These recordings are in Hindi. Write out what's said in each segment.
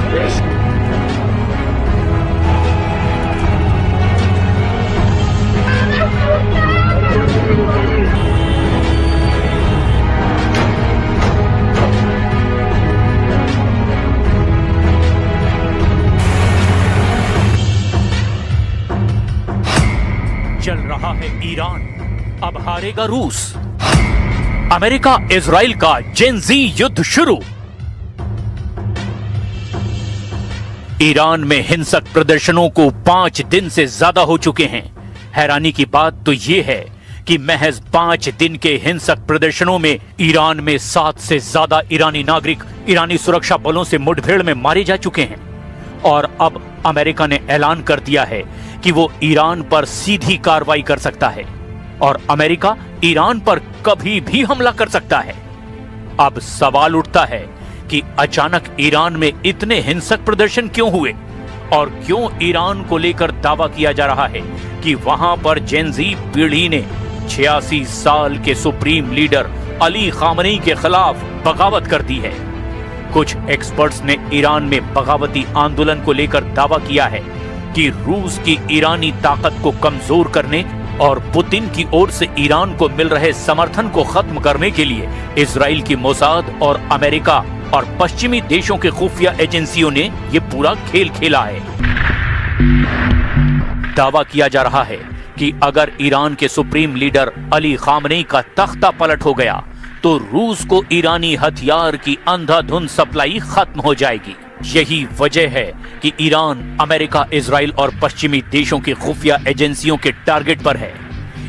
चल रहा है ईरान, अब हारेगा रूस। अमेरिका इजराइल का जेन-ज़ी युद्ध शुरू। ईरान में हिंसक प्रदर्शनों को 5 दिन से ज्यादा हो चुके हैं। हैरानी की बात तो यह है कि महज 5 दिन के हिंसक प्रदर्शनों में ईरान में 7 से ज्यादा ईरानी नागरिक ईरानी सुरक्षा बलों से मुठभेड़ में मारे जा चुके हैं। और अब अमेरिका ने ऐलान कर दिया है कि वो ईरान पर सीधी कार्रवाई कर सकता है और अमेरिका ईरान पर कभी भी हमला कर सकता है। अब सवाल उठता है कि अचानक ईरान में इतने हिंसक प्रदर्शन क्यों हुए और क्यों ईरान को लेकर दावा किया जा रहा है कि वहां पर जेन-ज़ी पीढ़ी ने 86 साल के सुप्रीम लीडर अली खामनेई के खिलाफ बगावत कर दी है। कुछ एक्सपर्ट्स ने ईरान में बगावती आंदोलन को लेकर दावा किया है कि रूस की ईरानी ताकत को कमजोर करने और पुतिन की ओर से ईरान को मिल रहे समर्थन को खत्म करने के लिए इजराइल की मोसाद और अमेरिका और पश्चिमी देशों के खुफिया एजेंसियों ने ये पूरा खेल खेला है। दावा किया जा रहा है कि अगर ईरान के सुप्रीम लीडर अली खामनेई का तख्ता पलट हो गया तो रूस को ईरानी हथियार की अंधाधुंध सप्लाई खत्म हो जाएगी। यही वजह है कि ईरान अमेरिका, इजराइल और पश्चिमी देशों की खुफिया एजेंसियों के टारगेट पर है।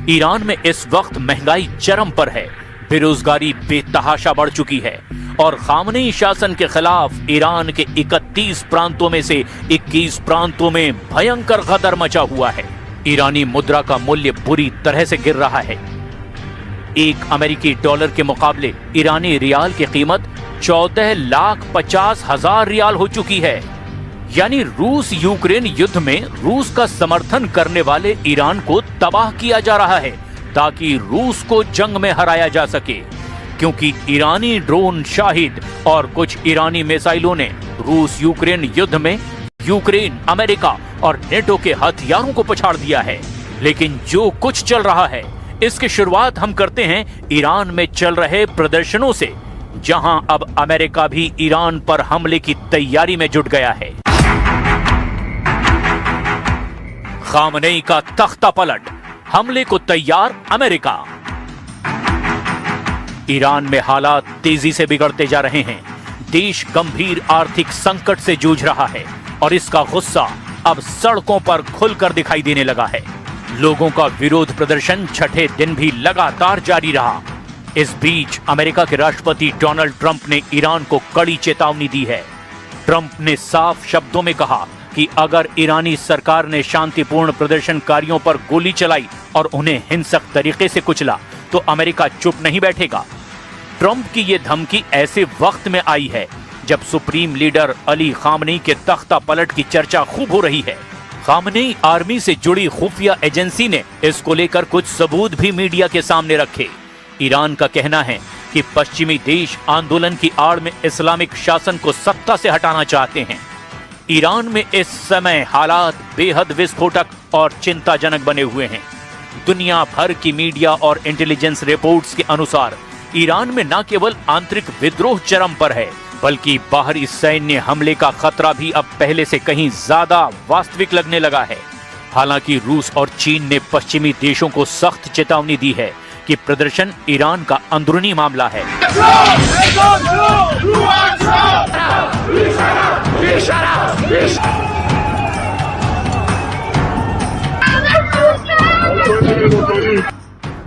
ईरान में इस वक्त महंगाई चरम पर है, बेरोजगारी बेतहाशा बढ़ चुकी है और खामनेई शासन के खिलाफ ईरान के 31 प्रांतों में से 21 प्रांतों में भयंकर गदर मचा हुआ है। ईरानी मुद्रा का मूल्य बुरी तरह से गिर रहा है। एक अमेरिकी डॉलर के मुकाबले ईरानी रियाल की कीमत 14,50,000 रियाल हो चुकी है। यानी रूस यूक्रेन युद्ध में रूस का समर्थन करने वाले ईरान को तबाह किया जा रहा है ताकि रूस को जंग में हराया जा सके, क्योंकि ईरानी ड्रोन शाहिद और कुछ ईरानी मिसाइलों ने रूस यूक्रेन युद्ध में यूक्रेन, अमेरिका और नेटो के हथियारों को पछाड़ दिया है। लेकिन जो कुछ चल रहा है इसकी शुरुआत हम करते हैं ईरान में चल रहे प्रदर्शनों से, जहां अब अमेरिका भी ईरान पर हमले की तैयारी में जुट गया है। खामनेई का तख्ता पलट, हमले को तैयार अमेरिका। ईरान में हालात तेजी से बिगड़ते जा रहे हैं। देश गंभीर आर्थिक संकट से जूझ रहा है और इसका गुस्सा अब सड़कों पर खुलकर दिखाई देने लगा है। लोगों का विरोध प्रदर्शन छठे दिन भी लगातार जारी रहा। इस बीच अमेरिका के राष्ट्रपति डोनाल्ड ट्रंप ने ईरान को कड़ी चेतावनी दी है। ट्रंप ने साफ शब्दों में कहा कि अगर ईरानी सरकार ने शांतिपूर्ण प्रदर्शनकारियों पर गोली चलाई और उन्हें हिंसक तरीके से कुचला तो अमेरिका चुप नहीं बैठेगा। ट्रंप की यह धमकी ऐसे वक्त में आई है जब सुप्रीम लीडर अली खामनेई के तख्ता पलट की चर्चा खूब हो रही है। खामनेई आर्मी से जुड़ी खुफिया एजेंसी ने इसको लेकर कुछ सबूत भी मीडिया के सामने रखे। ईरान का कहना है कि पश्चिमी देश आंदोलन की आड़ में इस्लामिक शासन को सत्ता से हटाना चाहते हैं। ईरान में इस समय हालात बेहद विस्फोटक और चिंताजनक बने हुए हैं। दुनिया भर की मीडिया और इंटेलिजेंस रिपोर्ट्स के अनुसार ईरान में न केवल आंतरिक विद्रोह चरम पर है, बल्कि बाहरी सैन्य हमले का खतरा भी अब पहले से कहीं ज्यादा वास्तविक लगने लगा है। हालांकि रूस और चीन ने पश्चिमी देशों को सख्त चेतावनी दी है कि प्रदर्शन ईरान का अंदरूनी मामला है।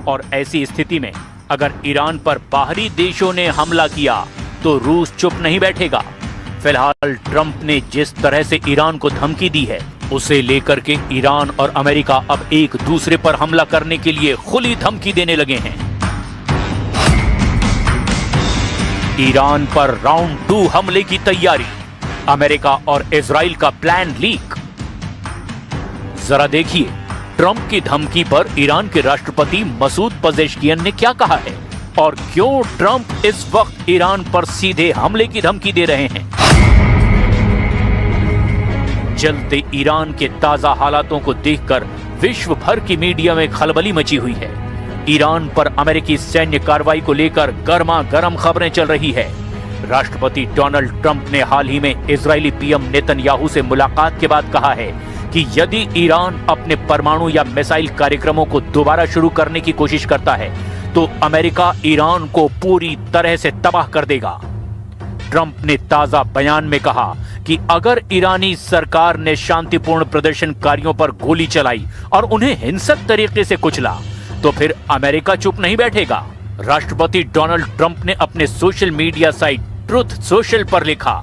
और ऐसी स्थिति में अगर ईरान पर बाहरी देशों ने हमला किया तो रूस चुप नहीं बैठेगा। फिलहाल ट्रंप ने जिस तरह से ईरान को धमकी दी है उसे लेकर के ईरान और अमेरिका अब एक दूसरे पर हमला करने के लिए खुली धमकी देने लगे हैं। ईरान पर राउंड 2 हमले की तैयारी, अमेरिका और इजराइल का प्लान लीक। जरा देखिए ट्रंप की धमकी पर ईरान के राष्ट्रपति मसूद पजेश्कियन ने क्या कहा है और क्यों ट्रंप इस वक्त ईरान पर सीधे हमले की धमकी दे रहे हैं। जलते ईरान के ताजा हालातों को देखकर विश्व भर की मीडिया में खलबली मची हुई है। ईरान पर अमेरिकी सैन्य कार्रवाई को लेकर गर्मा गर्म खबरें चल रही है। राष्ट्रपति डोनाल्ड ट्रंप ने हाल ही में इजरायली पीएम नेतन्याहू से मुलाकात के बाद कहा है कि यदि ईरान अपने परमाणु या मिसाइल कार्यक्रमों को दोबारा शुरू करने की कोशिश करता है तो अमेरिका ईरान को पूरी तरह से तबाह कर देगा। ट्रंप ने ताजा बयान में कहा कि अगर ईरानी सरकार ने शांतिपूर्ण प्रदर्शनकारियों पर गोली चलाई और उन्हें हिंसक तरीके से कुचला तो फिर अमेरिका चुप नहीं बैठेगा। राष्ट्रपति डोनाल्ड ट्रंप ने अपने social media site truth social पर लिखा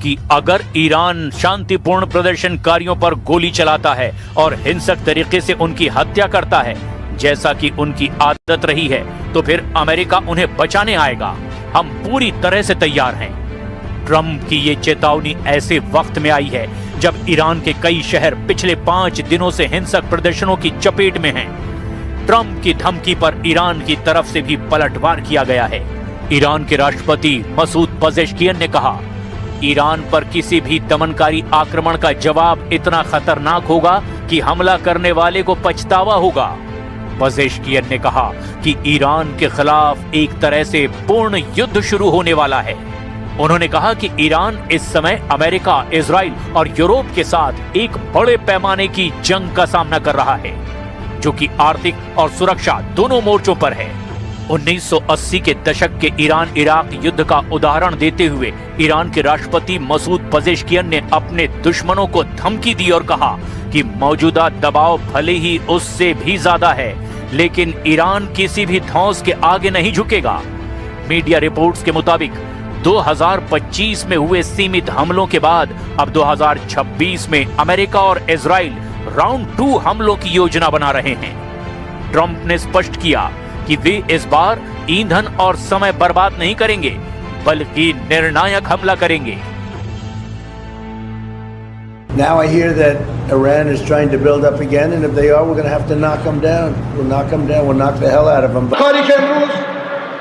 कि अगर ईरान शांतिपूर्ण प्रदर्शनकारियों पर गोली चलाता है और हिंसक तरीके से उनकी हत्या करता है जैसा कि उनकी आदत रही है तो फिर अमेरिका उन्हें बचाने आएगा। हम पूरी तरह से तैयार हैं। ट्रंप की ये चेतावनी ऐसे वक्त में आई है जब ईरान के कई शहर पिछले 5 दिनों से हिंसक प्रदर्शनों की चपेट में हैं। ट्रंप की धमकी पर ईरान की तरफ से भी पलटवार किया गया है। ईरान के राष्ट्रपति मसूद पजेश्कियन ने कहा, ईरान पर किसी भी दमनकारी आक्रमण का जवाब इतना खतरनाक होगा कि हमला करने वाले को पछतावा होगा। पजेश्कियन ने कहा कि ईरान के खिलाफ एक तरह से पूर्ण युद्ध शुरू होने वाला है। उन्होंने कहा कि ईरान इस समय अमेरिका, इजराइल और यूरोप के साथ एक बड़े पैमाने की जंग का सामना कर रहा है जो कि आर्थिक और सुरक्षा दोनों मोर्चों पर है। 1980 के दशक के ईरान इराक युद्ध का उदाहरण देते हुए ईरान के राष्ट्रपति मसूद पजेश्कियन ने अपने दुश्मनों को धमकी दी और कहा कि मौजूदा दबाव भले ही उससे भी ज्यादा है लेकिन ईरान किसी भी धौंस के आगे नहीं झुकेगा। मीडिया रिपोर्ट्स के मुताबिक 2025 में हुए सीमित हमलों के बाद अब 2026 में अमेरिका और इजराइल राउंड 2 हमलों की योजना बना रहे हैं। ट्रंप ने स्पष्ट किया कि वे इस बार ईंधन और समय बर्बाद नहीं करेंगे बल्कि निर्णायक हमला करेंगे। Now I hear that Iran is trying to build up again, and if they are, we're going to have to knock them down. We'll knock them down. We'll knock the hell out of them.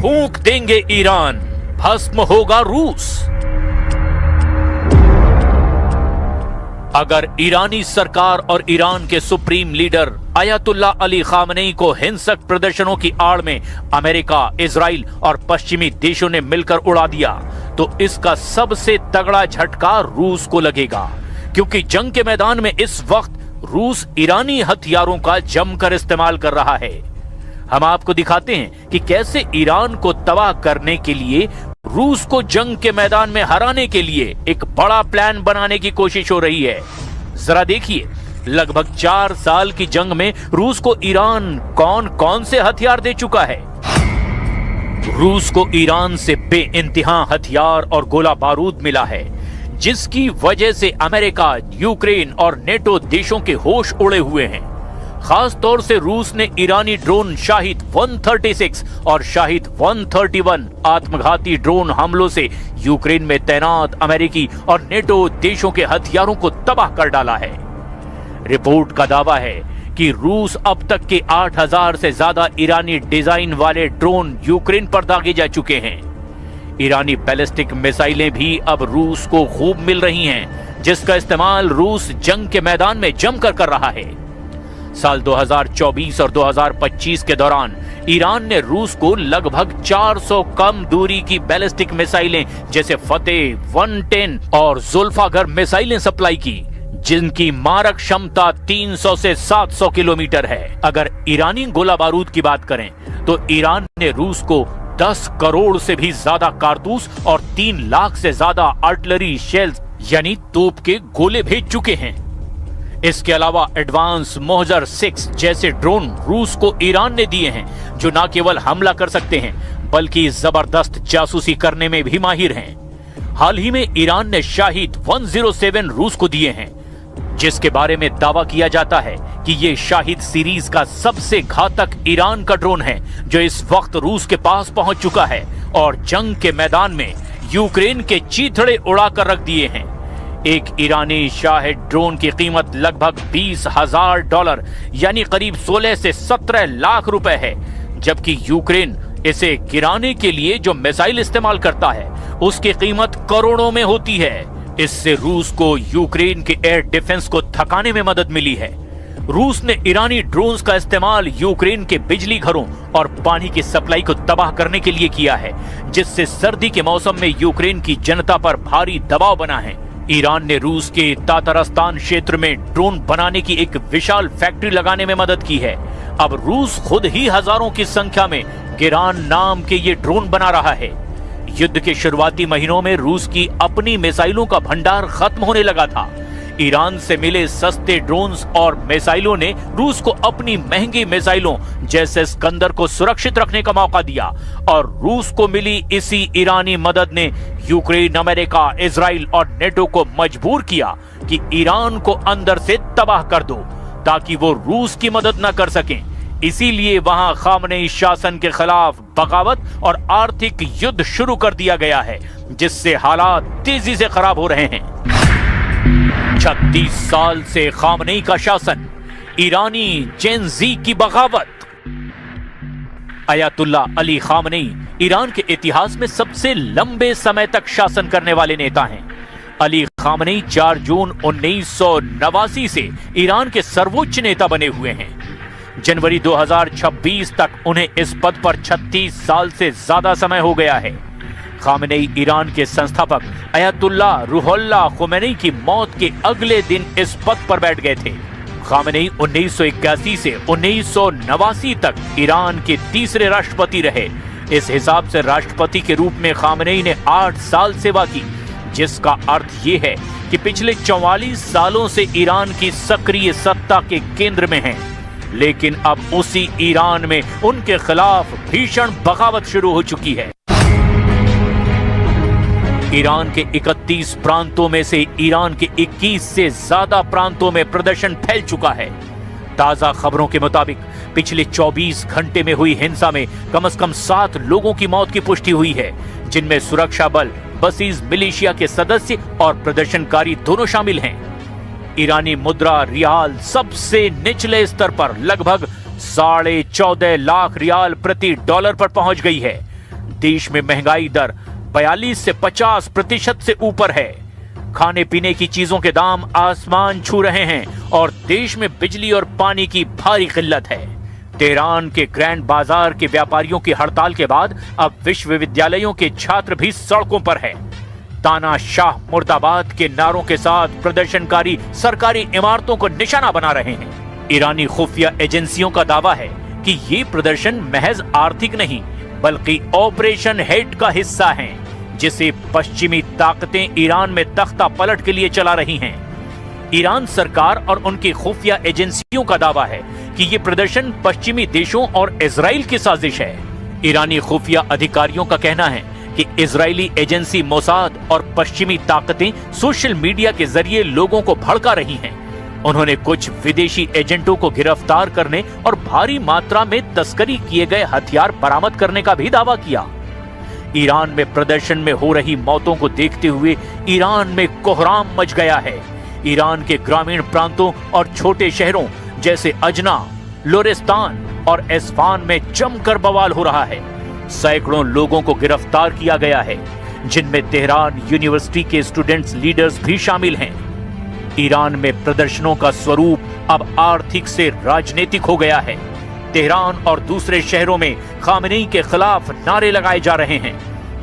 फूंक देंगे ईरान, भस्म होगा रूस। अगर ईरानी सरकार और ईरान के सुप्रीम लीडर अयतुल्ला अली खामनेई को हिंसक प्रदर्शनों की आड़ में अमेरिका, इजराइल और पश्चिमी देशों ने मिलकर उड़ा दिया तो इसका सबसे तगड़ा झटका रूस को लगेगा, क्योंकि जंग के मैदान में इस वक्त रूस ईरानी हथियारों का जमकर इस्तेमाल कर रहा है। हम आपको दिखाते हैं कि कैसे ईरान को तबाह करने के लिए रूस को जंग के मैदान में हराने के लिए एक बड़ा प्लान बनाने की कोशिश हो रही है। जरा देखिए, लगभग 4 साल की जंग में रूस को ईरान कौन कौन से हथियार दे चुका है। रूस को ईरान से बेइंतहा हथियार और गोला बारूद मिला है, जिसकी वजह से अमेरिका, यूक्रेन और नेटो देशों के होश उड़े हुए हैं। खास तौर से रूस ने ईरानी ड्रोन शाहिद 136 और शाहिद 131 आत्मघाती ड्रोन हमलों से यूक्रेन में तैनात अमेरिकी और नेटो देशों के हथियारों को तबाह कर डाला है। रिपोर्ट का दावा है कि रूस अब तक के 8000 से ज्यादा ईरानी डिजाइन वाले ड्रोन यूक्रेन पर दागे जा चुके हैं। ईरानी बैलिस्टिक मिसाइलें भी अब रूस को खूब मिल रही हैं, जिसका इस्तेमाल रूस जंग के मैदान में जमकर कर रहा है। साल 2024 और 2025 के दौरान ईरान ने रूस को लगभग 400 कम दूरी की बैलिस्टिक मिसाइलें जैसे फतेह 110 और जुल्फागर मिसाइलें सप्लाई की, जिनकी मारक क्षमता 300 से 700 किलोमीटर है। अगर ईरानी गोला बारूद की बात करें तो ईरान ने रूस को 10 करोड़ से भी ज्यादा कारतूस और 3 लाख से ज्यादा आर्टिलरी शेल्स यानी तोप के गोले भेज चुके हैं। इसके अलावा एडवांस मोहजर 6 जैसे ड्रोन रूस को ईरान ने दिए हैं, जो न केवल हमला कर सकते हैं बल्कि जबरदस्त जासूसी करने में भी माहिर हैं। हाल ही में ईरान ने शाहिद 107 रूस को दिए हैं। जिसके बारे में दावा किया जाता है कि ये शाहिद सीरीज का सबसे घातक ईरान का ड्रोन है, जो इस वक्त रूस के पास पहुंच चुका है और जंग के मैदान में यूक्रेन के चीथड़े उड़ाकर रख दिए हैं। एक ईरानी शाहिद ड्रोन की कीमत लगभग $20,000 यानी करीब 16 से 17 लाख रुपए है, जबकि यूक्रेन इसे गिराने के लिए जो मिसाइल इस्तेमाल करता है उसकी कीमत करोड़ों में होती है। इससे रूस को यूक्रेन के एयर डिफेंस को थकाने में मदद मिली है। रूस ने ईरानी ड्रोन्स का इस्तेमाल यूक्रेन के बिजली घरों और पानी की सप्लाई को तबाह करने के लिए किया है, जिससे सर्दी के मौसम में यूक्रेन की जनता पर भारी दबाव बना है। ईरान ने रूस के तातारस्तान क्षेत्र में ड्रोन बनाने की एक विशाल फैक्ट्री लगाने में मदद की है। अब रूस खुद ही हजारों की संख्या में गिरान नाम के ये ड्रोन बना रहा है। युद्ध के शुरुआती महीनों में रूस की अपनी मिसाइलों का भंडार खत्म होने लगा था। ईरान से मिले सस्ते ड्रोन्स और मिसाइलों ने रूस को अपनी महंगी मिसाइलों जैसे स्कंदर को सुरक्षित रखने का मौका दिया, और रूस को मिली इसी ईरानी मदद ने यूक्रेन, अमेरिका, इजराइल और नेटो को मजबूर किया कि ईरान को अंदर से तबाह कर दो ताकि वो रूस की मदद न कर सकें। इसीलिए वहां खामनेई शासन के खिलाफ बगावत और आर्थिक युद्ध शुरू कर दिया गया है, जिससे हालात तेजी से खराब हो रहे हैं। 36 साल से खामनेई का शासन, ईरानी जेन जी की बगावत। अयातुल्ला अली खामनेई ईरान के इतिहास में सबसे लंबे समय तक शासन करने वाले नेता हैं। अली खामनेई 4 जून 1989 से ईरान के सर्वोच्च नेता बने हुए हैं। जनवरी 2026 तक उन्हें इस पद पर 36 साल से ज्यादा समय हो गया है। खामनेई ईरान के संस्थापक अयातुल्ला रूहुल्लाह खुमैनी की मौत के अगले दिन इस पद पर बैठ गए थे। खामनेई 1981 से 1989 तक ईरान के तीसरे राष्ट्रपति रहे। इस हिसाब से राष्ट्रपति के रूप में खामनेई ने 8 साल सेवा की, जिसका अर्थ ये है कि पिछले 44 सालों से ईरान की सक्रिय सत्ता के केंद्र में हैं। लेकिन अब उसी ईरान में उनके खिलाफ भीषण बगावत शुरू हो चुकी है। ईरान के 31 प्रांतों में से ईरान के 21 से ज्यादा प्रांतों में प्रदर्शन फैल चुका है। ताजा खबरों के मुताबिक पिछले 24 घंटे में हुई हिंसा में कम से कम 7 लोगों की मौत की पुष्टि हुई है, जिनमें सुरक्षा बल, बसीज मिलिशिया के सदस्य और प्रदर्शनकारी दोनों शामिल हैं। ईरानी मुद्रा रियाल सबसे निचले स्तर पर लगभग 14.5 लाख रियाल प्रति डॉलर पर पहुंच गई है। देश में महंगाई दर 42 से 50% से ऊपर है। खाने पीने की चीजों के दाम आसमान छू रहे हैं और देश में बिजली और पानी की भारी किल्लत है। तेहरान के ग्रैंड बाजार के व्यापारियों की हड़ताल के बाद अब विश्वविद्यालयों के छात्र भी सड़कों पर हैं। तानाशाह मुर्दाबाद के नारों के साथ प्रदर्शनकारी सरकारी इमारतों को निशाना बना रहे हैं। ईरानी खुफिया एजेंसियों का दावा है कि ये प्रदर्शन महज आर्थिक नहीं बल्कि ऑपरेशन हेड का हिस्सा हैं, जिसे पश्चिमी ताकतें ईरान में तख्ता पलट के लिए चला रही हैं। ईरान सरकार और उनकी खुफिया एजेंसियों का दावा है कि ये प्रदर्शन पश्चिमी देशों और इजराइल की साजिश है। ईरानी खुफिया अधिकारियों का कहना है कि इजरायली एजेंसी मोसाद और पश्चिमी ताकतें सोशल मीडिया के जरिए लोगों को भड़का रही हैं। उन्होंने कुछ विदेशी एजेंटों को गिरफ्तार करने और भारी मात्रा में तस्करी किए गए हथियार बरामद करने का भी दावा किया। ईरान में प्रदर्शन में हो रही मौतों को देखते हुए ईरान में कोहराम मच गया है। ईरान के ग्रामीण प्रांतों और छोटे शहरों जैसे अजना, लोरेस्तान और एस्फान में जमकर बवाल हो रहा है। सैकड़ों लोगों को गिरफ्तार किया गया है, जिनमें तेहरान यूनिवर्सिटी के स्टूडेंट्स लीडर्स भी शामिल हैं। ईरान में प्रदर्शनों का स्वरूप अब आर्थिक से राजनीतिक हो गया है। तेहरान और दूसरे शहरों में खामनेई के खिलाफ नारे लगाए जा रहे हैं।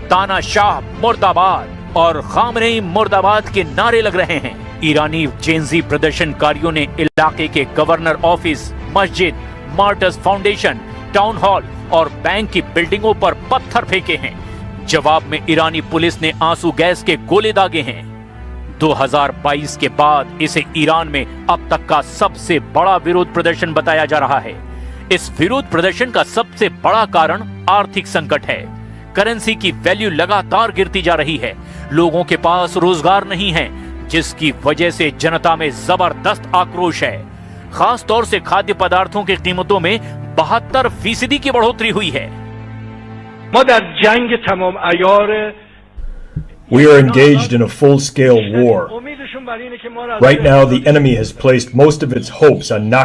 तानाशाह मुर्दाबाद और खामनेई मुर्दाबाद के नारे लग रहे हैं। ईरानी जेनजी प्रदर्शनकारियों ने इलाके के गवर्नर ऑफिस, मस्जिद, मार्टर्स फाउंडेशन, टाउन हॉल और बैंक की बिल्डिंगों पर पत्थर फेंके हैं। जवाब में ईरानी पुलिस ने आंसू गैस के गोले दागे हैं। 2022 के बाद इसे ईरान में अब तक का सबसे बड़ा विरोध प्रदर्शन बताया जा रहा है। इस विरोध प्रदर्शन का सबसे बड़ा कारण आर्थिक संकट है। करेंसी की वैल्यू लगातार गिरती जा रही है। लोगों के पास रोजगार नहीं है, जिसकी वजह से जनता में जबरदस्त आक्रोश है। खास तौर से खाद्य पदार्थों की कीमतों में 72% की बढ़ोतरी हुई है। We are engaged in a full-scale war. Right now, the enemy has placed most of its hopes on knocking